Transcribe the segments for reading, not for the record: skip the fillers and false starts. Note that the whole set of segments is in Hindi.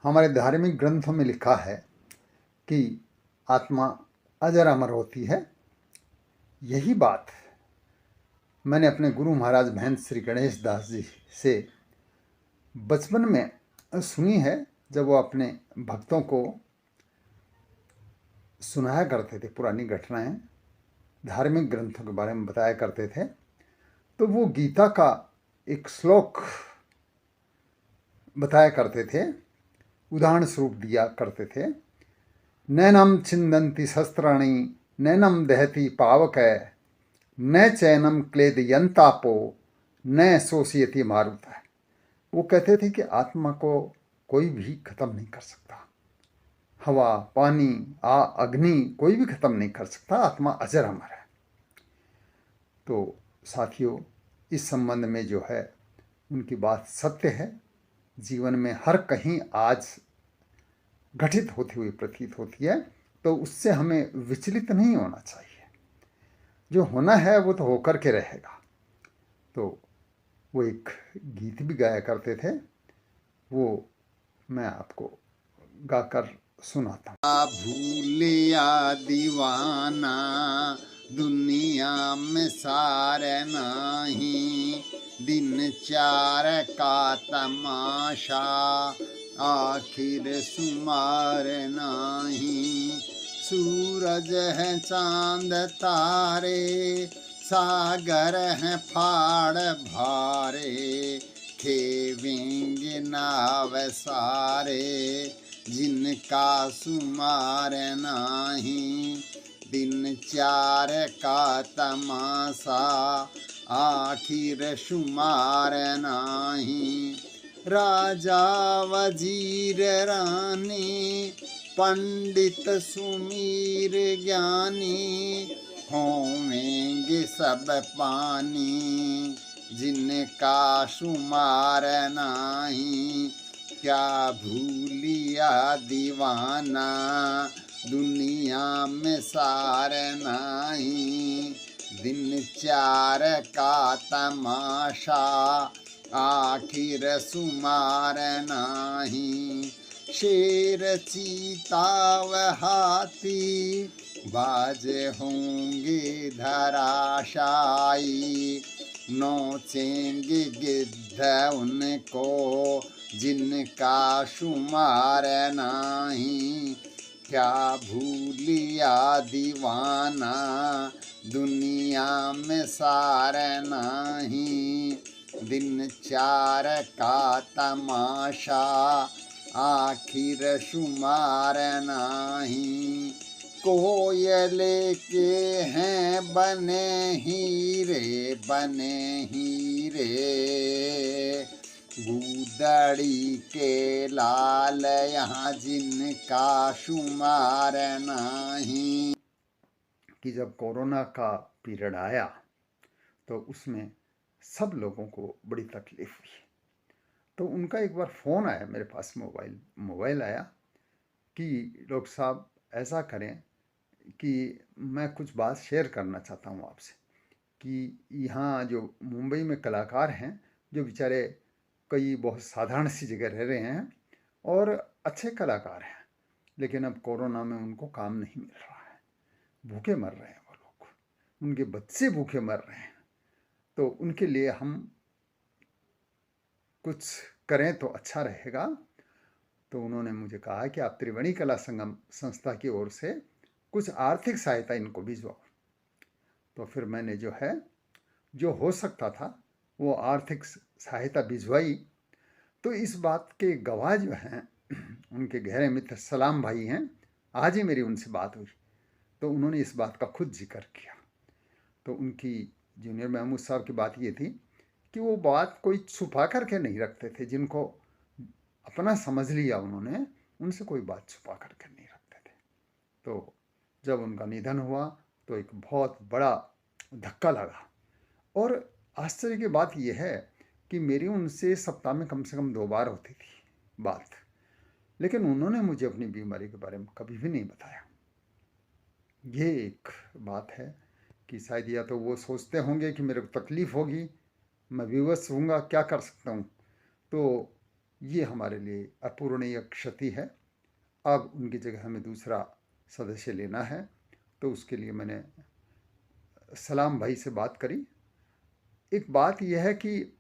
हमारे धार्मिक ग्रंथों में लिखा है कि आत्मा अजर अमर होती है। यही बात मैंने अपने गुरु महाराज महंत श्री गणेश दास जी से बचपन में सुनी है, जब वो अपने भक्तों को सुनाया करते थे पुरानी घटनाएं, धार्मिक ग्रंथों के बारे में बताया करते थे। तो वो गीता का एक श्लोक बताया करते थे, उदाहरण स्वरूप दिया करते थे। नैनम छिंदन्ति शस्त्राणि नैनम दहति पावक न चैनम क्लेदयंतापो न शोषयति मारुत। वो कहते थे कि आत्मा को कोई भी खत्म नहीं कर सकता, हवा पानी अग्नि कोई भी खत्म नहीं कर सकता, आत्मा अजर अमर है। तो साथियों, इस संबंध में जो है उनकी बात सत्य है, जीवन में हर कहीं आज घटित होती हुई प्रतीत होती है। तो उससे हमें विचलित नहीं होना चाहिए, जो होना है वो तो होकर के रहेगा। तो वो एक गीत भी गाया करते थे, वो मैं आपको गाकर सुनाता हूँ। भूलिया दीवाना दुनिया में सारे नहीं, दिन चार का तमाशा आखिर सुमार नहीं। सूरज है चांद तारे सागर है फाड़ भारे, खेवेंगे नाव सारे जिनका सुमार नहीं। दिन चार का तमाशा आखिर शुमार नहीं। राजा वजीर रानी पंडित सुमीर ज्ञानी, होवेंगे सब पानी जिनका शुमार नहीं। क्या भूलिया दीवाना दुनिया में सार नहीं, दिन चार का तमाशा आखिर शुमार नहीं। शेर चीता व हाथी बाज होंगे धराशायी, नोचेंगे गिद्ध उनको जिनका शुमार नहीं। क्या भूलिया दीवाना दुनिया में सार नहीं, दिन चार का तमाशा आखिर शुमार नहीं। कोयले के हैं बने हीरे बने हीरे, गुदड़ी के लाल यहाँ जिनका शुमार नहीं। कि जब कोरोना का पीरियड आया तो उसमें सब लोगों को बड़ी तकलीफ हुई। तो उनका एक बार फ़ोन आया मेरे पास, मोबाइल आया कि डॉक्टर साहब ऐसा करें कि मैं कुछ बात शेयर करना चाहता हूँ आपसे, कि यहाँ जो मुंबई में कलाकार हैं, जो बेचारे कई बहुत साधारण सी जगह रह रहे हैं और अच्छे कलाकार हैं, लेकिन अब कोरोना में उनको काम नहीं मिल रहा है, भूखे मर रहे हैं वो लोग, उनके बच्चे भूखे मर रहे हैं। तो उनके लिए हम कुछ करें तो अच्छा रहेगा। तो उन्होंने मुझे कहा कि आप त्रिवेणी कला संगम संस्था की ओर से कुछ आर्थिक सहायता इनको भिजवाओ। तो फिर मैंने जो है, जो हो सकता था वो आर्थिक सहायता भिजवाई। तो इस बात के गवाह जो हैं उनके गहरे मित्र सलाम भाई हैं, आज ही मेरी उनसे बात हुई, तो उन्होंने इस बात का खुद जिक्र किया। तो उनकी जूनियर महमूद साहब की बात ये थी कि वो बात कोई छुपा करके नहीं रखते थे, जिनको अपना समझ लिया उन्होंने, उनसे कोई बात छुपा करके नहीं रखते थे। तो जब उनका निधन हुआ तो एक बहुत बड़ा धक्का लगा। और आश्चर्य की बात यह है कि मेरी उनसे सप्ताह में कम से कम 2 बार होती थी बात, लेकिन उन्होंने मुझे अपनी बीमारी के बारे में कभी भी नहीं बताया। ये एक बात है कि शायद या तो वो सोचते होंगे कि मेरे को तकलीफ़ होगी, मैं विवश हूँगा, क्या कर सकता हूँ। तो ये हमारे लिए अपूरणीय क्षति है। अब उनकी जगह हमें दूसरा सदस्य लेना है। तो उसके लिए मैंने सलाम भाई से बात करी। एक बात यह है कि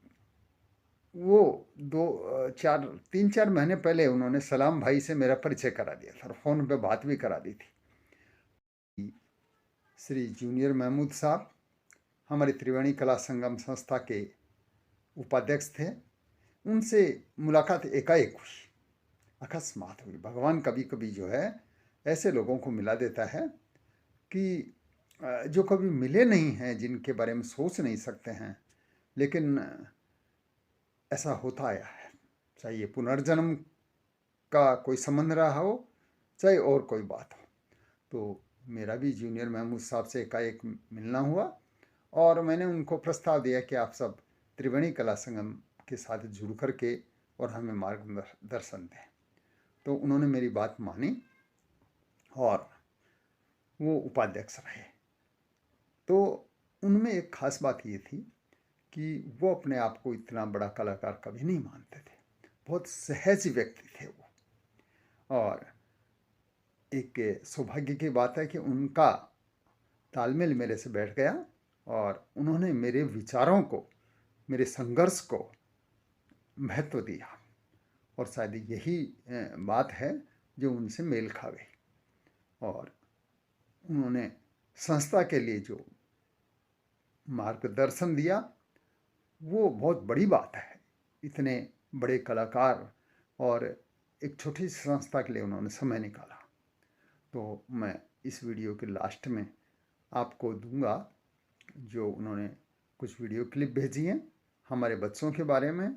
वो 3-4 महीने पहले उन्होंने सलाम भाई से मेरा परिचय करा दिया था और फ़ोन पे बात भी करा दी थी। श्री जूनियर महमूद साहब हमारी त्रिवेणी कला संगम संस्था के उपाध्यक्ष थे। उनसे मुलाकात एकाएक हुई, अकस्मात हुई। भगवान कभी कभी जो है ऐसे लोगों को मिला देता है कि जो कभी मिले नहीं हैं, जिनके बारे में सोच नहीं सकते हैं, लेकिन ऐसा होता आया है। चाहे ये पुनर्जन्म का कोई संबंध रहा हो, चाहे और कोई बात हो। तो मेरा भी जूनियर महमूद साहब से एकाएक मिलना हुआ और मैंने उनको प्रस्ताव दिया कि आप सब त्रिवेणी कला संगम के साथ जुड़ करके और हमें मार्गदर्शन दें। तो उन्होंने मेरी बात मानी और वो उपाध्यक्ष रहे। तो उनमें एक खास बात ये थी कि वो अपने आप को इतना बड़ा कलाकार कभी नहीं मानते थे। बहुत सहज व्यक्ति थे वो। और एक सौभाग्य की बात है कि उनका तालमेल मेरे से बैठ गया और उन्होंने मेरे विचारों को, मेरे संघर्ष को महत्व दिया। और शायद यही बात है जो उनसे मेल खा गई। और उन्होंने संस्था के लिए जो मार्गदर्शन दिया वो बहुत बड़ी बात है। इतने बड़े कलाकार और एक छोटी सी संस्था के लिए उन्होंने समय निकाला। तो मैं इस वीडियो के लास्ट में आपको दूंगा जो उन्होंने कुछ वीडियो क्लिप भेजी हैं हमारे बच्चों के बारे में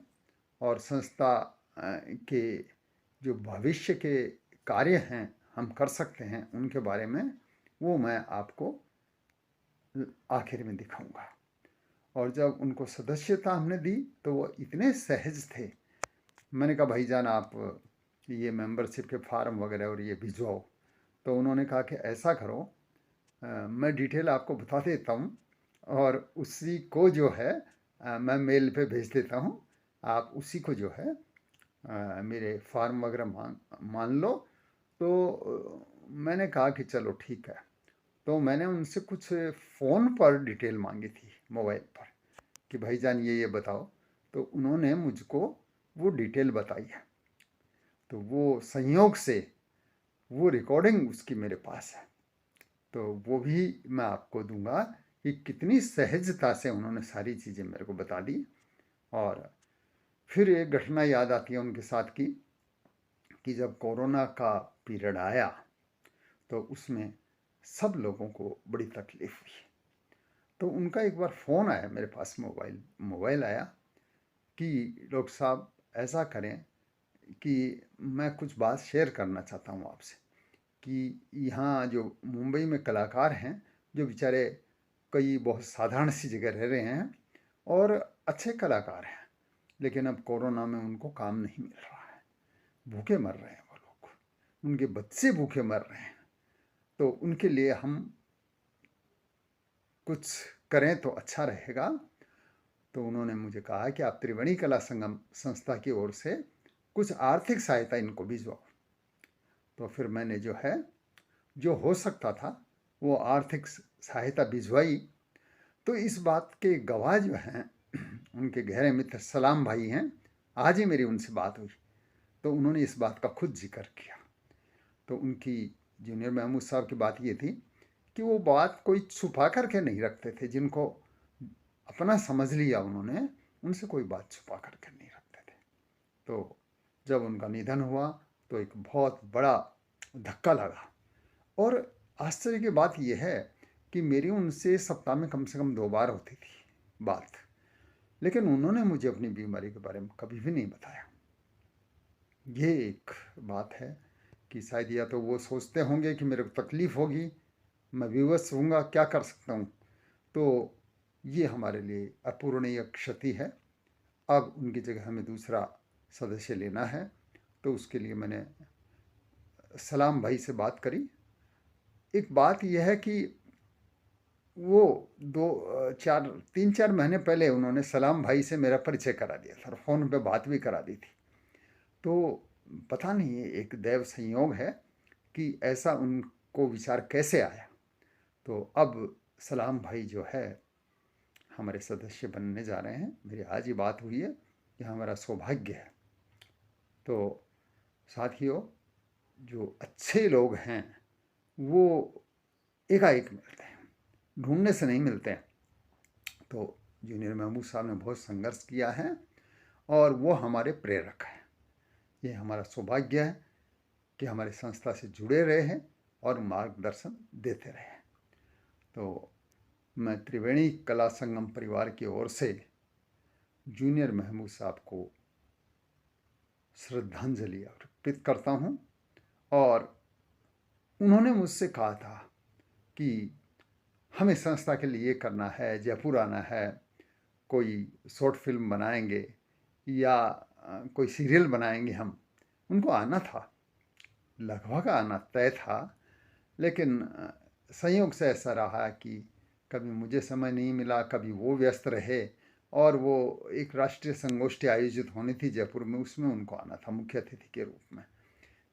और संस्था के जो भविष्य के कार्य हैं हम कर सकते हैं उनके बारे में। वो मैं आपको आखिर में दिखाऊंगा। और जब उनको सदस्यता हमने दी तो वो इतने सहज थे। मैंने कहा भाईजान आप ये मेंबरशिप के फार्म वगैरह और ये भिजवाओ। तो उन्होंने कहा कि ऐसा करो, मैं डिटेल आपको बता देता हूँ और उसी को जो है मैं मेल पे भेज देता हूँ। आप उसी को जो है मेरे फार्म वगैरह मान लो। तो मैंने कहा कि चलो ठीक है। तो मैंने उनसे कुछ फ़ोन पर डिटेल मांगी थी मोबाइल पर कि भाईजान ये बताओ। तो उन्होंने मुझको वो डिटेल बताई है। तो वो संयोग से वो रिकॉर्डिंग उसकी मेरे पास है। तो वो भी मैं आपको दूंगा कि कितनी सहजता से उन्होंने सारी चीज़ें मेरे को बता दी। और फिर एक घटना याद आती है उनके साथ की कि जब कोरोना का पीरियड आया तो उसमें सब लोगों को बड़ी तकलीफ हुई। तो उनका एक बार फ़ोन आया मेरे पास, मोबाइल आया कि डॉक्टर साहब ऐसा करें कि मैं कुछ बात शेयर करना चाहता हूँ आपसे कि यहाँ जो मुंबई में कलाकार हैं जो बेचारे कई बहुत साधारण सी जगह रह रहे हैं और अच्छे कलाकार हैं, लेकिन अब कोरोना में उनको काम नहीं मिल रहा है, भूखे मर रहे हैं वो लोग, उनके बच्चे भूखे मर रहे हैं। तो उनके लिए हम कुछ करें तो अच्छा रहेगा। तो उन्होंने मुझे कहा कि आप त्रिवेणी कला संगम संस्था की ओर से कुछ आर्थिक सहायता इनको भिजवाओ। तो फिर मैंने जो है जो हो सकता था वो आर्थिक सहायता भिजवाई। तो इस बात के गवाह जो हैं उनके गहरे मित्र सलाम भाई हैं। आज ही मेरी उनसे बात हुई तो उन्होंने इस बात का खुद जिक्र किया। तो उनकी जूनियर महमूद साहब की बात ये थी कि वो बात कोई छुपा करके नहीं रखते थे। जिनको अपना समझ लिया उन्होंने, उनसे कोई बात छुपा करके नहीं रखते थे। तो जब उनका निधन हुआ तो एक बहुत बड़ा धक्का लगा। और आश्चर्य की बात यह है कि मेरी उनसे सप्ताह में कम से कम 2 बार होती थी बात, लेकिन उन्होंने मुझे अपनी बीमारी के बारे में कभी भी नहीं बताया। ये एक बात है कि शायद या तो वो सोचते होंगे कि मेरे को तकलीफ़ होगी, मैं विवश होऊंगा, क्या कर सकता हूँ। तो ये हमारे लिए अपूरणीय क्षति है। अब उनकी जगह हमें दूसरा सदस्य लेना है। तो उसके लिए मैंने सलाम भाई से बात करी। एक बात यह है कि वो 3-4 महीने पहले उन्होंने सलाम भाई से मेरा परिचय करा दिया था और फ़ोन पे बात भी करा दी थी। तो पता नहीं एक दैव संयोग है कि ऐसा उनको विचार कैसे आया। तो अब सलाम भाई जो है हमारे सदस्य बनने जा रहे हैं। मेरी आज ही बात हुई है, यह हमारा सौभाग्य है। तो साथियों, जो अच्छे लोग हैं वो एकाएक मिलते हैं, ढूंढने से नहीं मिलते हैं। तो जूनियर महमूद साहब ने बहुत संघर्ष किया है और वो हमारे प्रेरक हैं। ये हमारा सौभाग्य है कि हमारी संस्था से जुड़े रहे हैं और मार्गदर्शन देते रहे हैं। तो मैं त्रिवेणी कला संगम परिवार की ओर से जूनियर महमूद साहब को श्रद्धांजलि अर्पित करता हूँ। और उन्होंने मुझसे कहा था कि हमें संस्था के लिए करना है, जयपुर आना है, कोई शॉर्ट फिल्म बनाएंगे या कोई सीरियल बनाएंगे। हम उनको आना था, लगभग आना तय था, लेकिन संयोग से ऐसा रहा कि कभी मुझे समय नहीं मिला, कभी वो व्यस्त रहे। और वो एक राष्ट्रीय संगोष्ठी आयोजित होनी थी जयपुर में, उसमें उनको आना था मुख्य अतिथि के रूप में।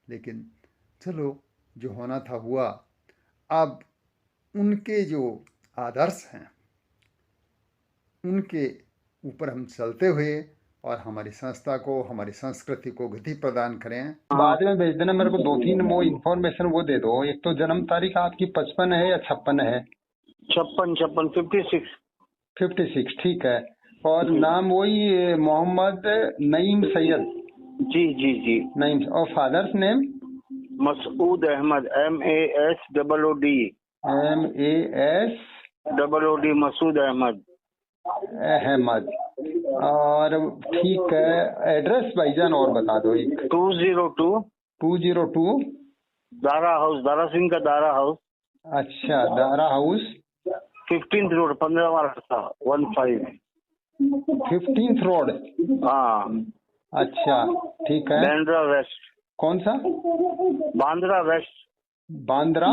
लेकिन चलो, जो होना था हुआ। अब उनके जो आदर्श हैं उनके ऊपर हम चलते हुए और हमारी संस्था को, हमारी संस्कृति को गति प्रदान करें। बाद में भेज देना मेरे को 2-3 वो इन्फॉर्मेशन वो दे दो। एक तो जन्म तारीख आपकी 55 है या 56 है? 56 ठीक है। और नाम वही मोहम्मद नईम सैयद? जी जी जी नईम। और father's name? Masood Ahmad, MASOOD Masood Ahmad. और ठीक है, एड्रेस भाईजान और बता दो। एक 202 दारा हाउस, दारा सिंह का दारा हाउस। अच्छा, दारा हाउस 15th रोड, 15वां रास्ता 15। 15th road. हाँ अच्छा ठीक है। बांद्रा वेस्ट। कौन सा? बांद्रा वेस्ट। बांद्रा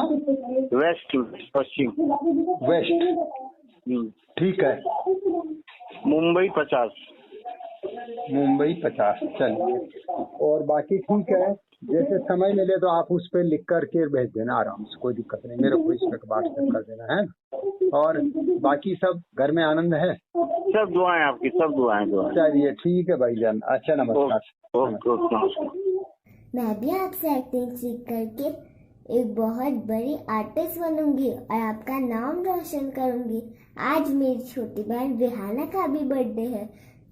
वेस्ट, पश्चिम वेस्ट। ठीक है। मुंबई 50। चलिए। और बाकी ठीक है, जैसे समय मिले तो आप उस पर लिख करके भेज देना आराम से, कोई दिक्कत नहीं, मेरे को इसमें व्हाट्सएप कर देना है। और बाकी सब घर में आनंद है? सब दुआएं आपकी, सब दुआएं। चलिए ठीक है भाईजान। अच्छा, नमस्कार। नमस्कार। मैं भी आपसे एक्टिंग सीख करके एक बहुत बड़ी आर्टिस्ट बनूंगी और आपका नाम रोशन करूंगी। आज मेरी छोटी बहन रिहाना का भी बर्थडे है,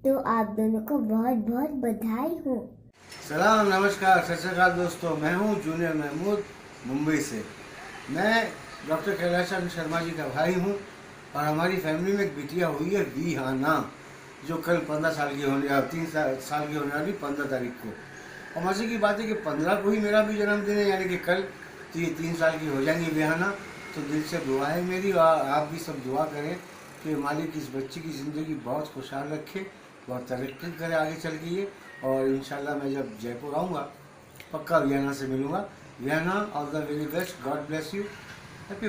तो आप दोनों को बहुत बहुत बधाई हो। सलाम, नमस्कार, सत श्री अकाल दोस्तों। मैं हूँ जूनियर महमूद, मुंबई से। मैं डॉक्टर कैलाश चंद्र शर्मा जी का भाई हूँ और हमारी फैमिली में एक बिटिया हुई है रिहाना, जो कल 15 साल की होने 3 साल की होने वाली 15 तारीख को। और मजे की बात है कि 15 को ही मेरा भी जन्मदिन है, यानी कि कल तो ये 3 साल की हो जाएंगी रिहाना। तो दिल से दुआ है मेरी, और आप भी सब दुआ करें कि मालिक इस बच्ची की ज़िंदगी बहुत खुशहाल रखे, बहुत तरक्की करे आगे चल के ये। और इंशाल्लाह मैं जब जयपुर आऊँगा पक्का रिहाना से मिलूँगा। Rihanna, all the very best, God bless you.